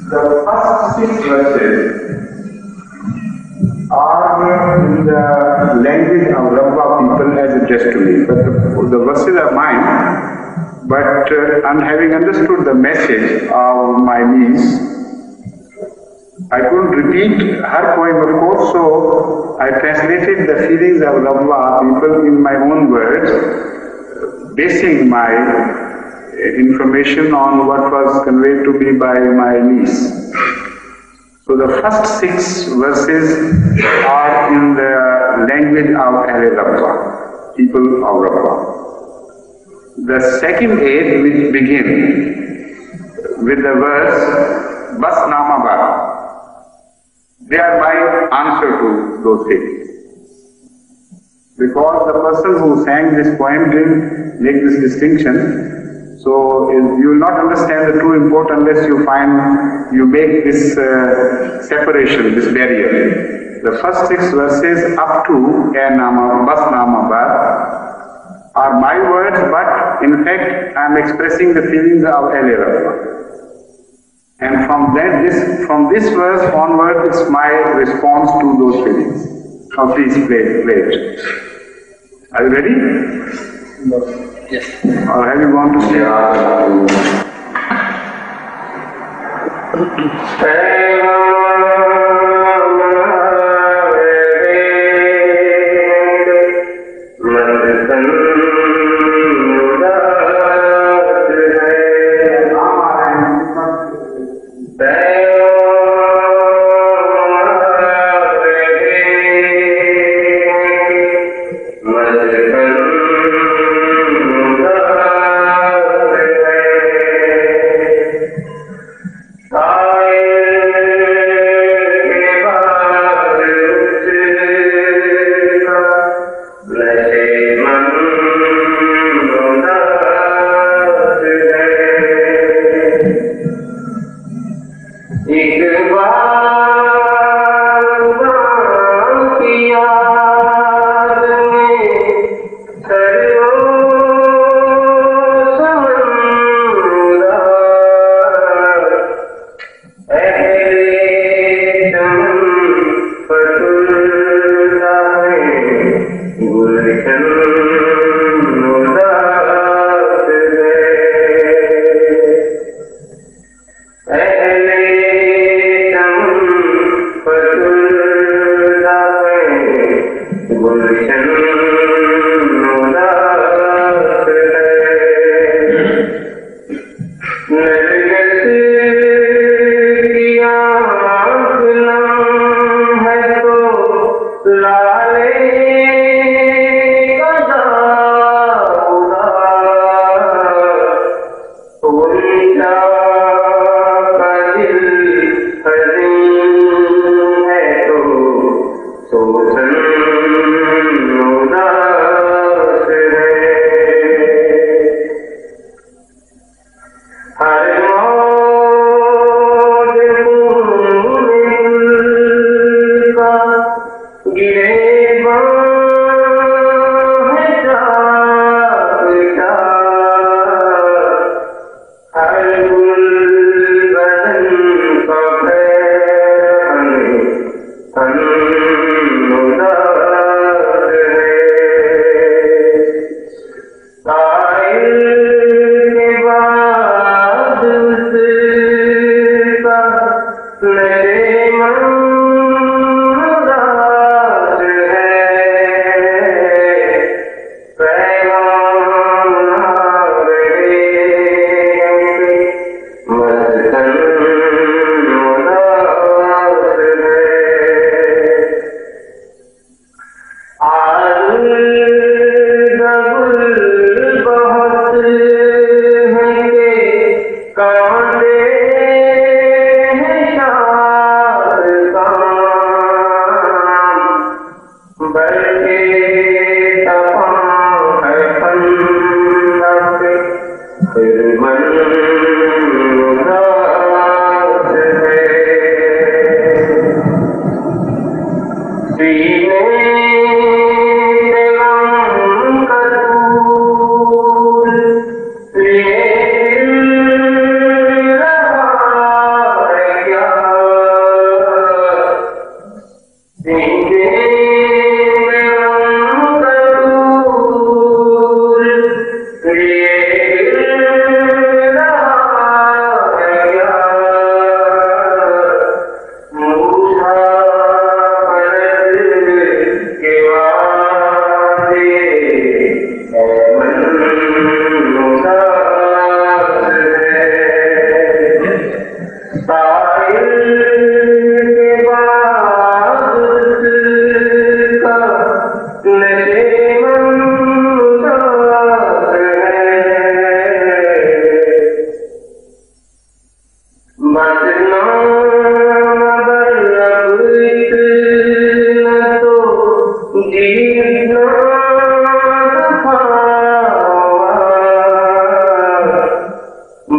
The first 6 verses are in the language of Rabba people as addressed to me. But the verses are mine, but I'm having understood the message of my niece. I couldn't repeat her poem, of course, so I translated the feelings of Rabba people in my own words, basing my information on what was conveyed to me by my niece. So the first 6 verses are in the language of Ahle Rabba, people of Rabba. The second 8 which begin with the verse Bas Nama Bar. They are my answer to those things. Because the person who sang this poem didn't make this distinction, so you will not understand the true import unless you make this separation, this barrier. The first 6 verses up to Bas Nama Bar are my words, but in fact I am expressing the feelings of Ahle Rabba. And from this verse onward, it's my response to those feelings. Now please play it. Are you ready? No. Yes. Or have you gone to sleep?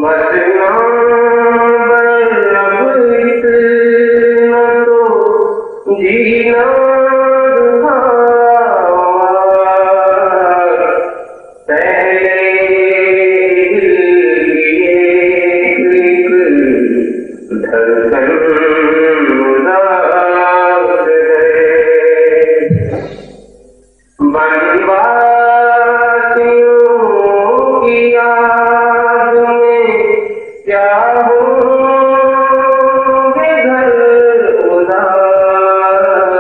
मरना बल्लभ इतना तो जीना पहले धड़कन उदास है बनवासियों की याद में क्या होंगे घर उदास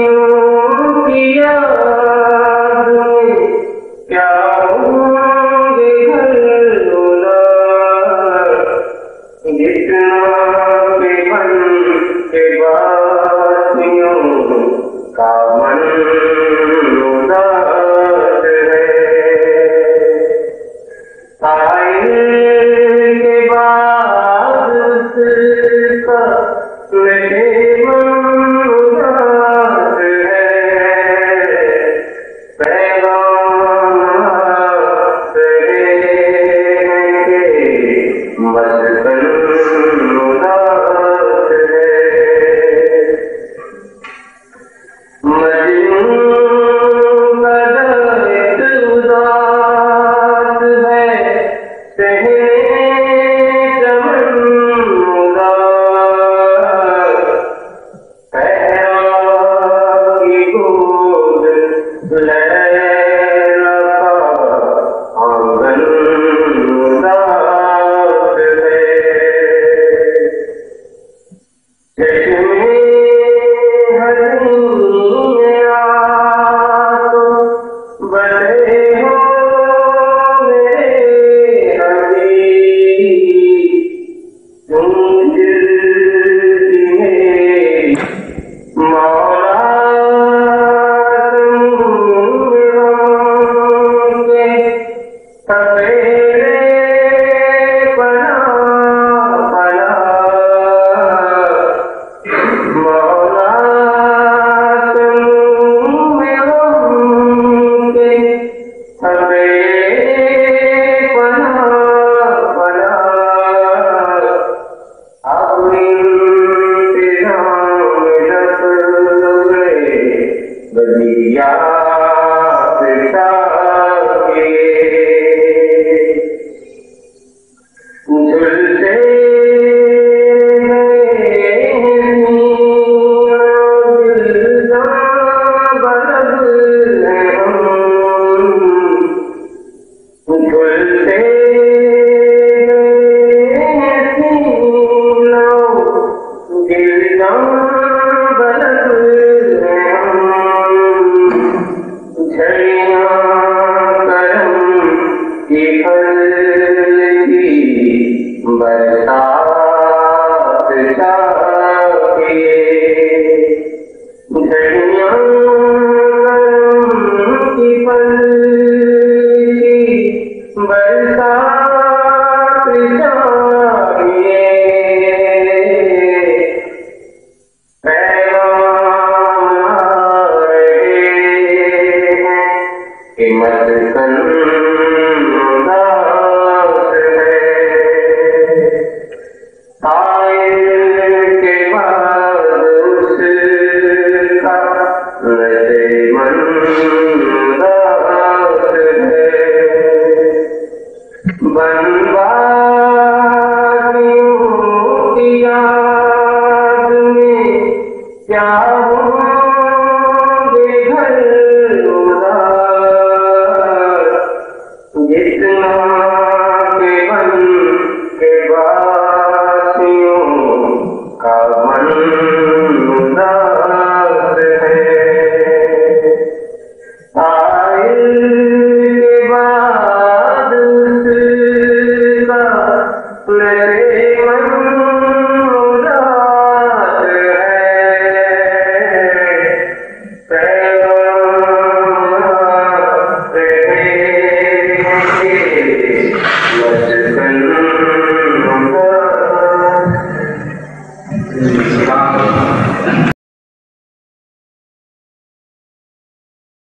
बनवासियों की याद में क्या होंगे घर उदास जितना के मन के वासियों का मन उदास है आए के बाद उसका मेरे मन उदास है पैगाम के मस्कन उदास है मजनू बदरित उदास है सहने चमन उदास पैरा की गोद लैला का आंगन उदास है चश्मे हरी तो बड़े हो मेरे हरी तुम दिल में मौला तुम सवेरे बना बना मौला तुम सवेरे बना बना अपनी इंतजाम रख गए बदिया झुलते बरसात चाहिए झड़ियाँ की पलकी बरसात चाहिए पैगाम रहे हैं कि मस्कन उदास है आए के बाद उसका मेरे मन उदास है बनवासियों की याद में क्या होंगे घर उदास जितना के मन के वासियों का मन उदास है आए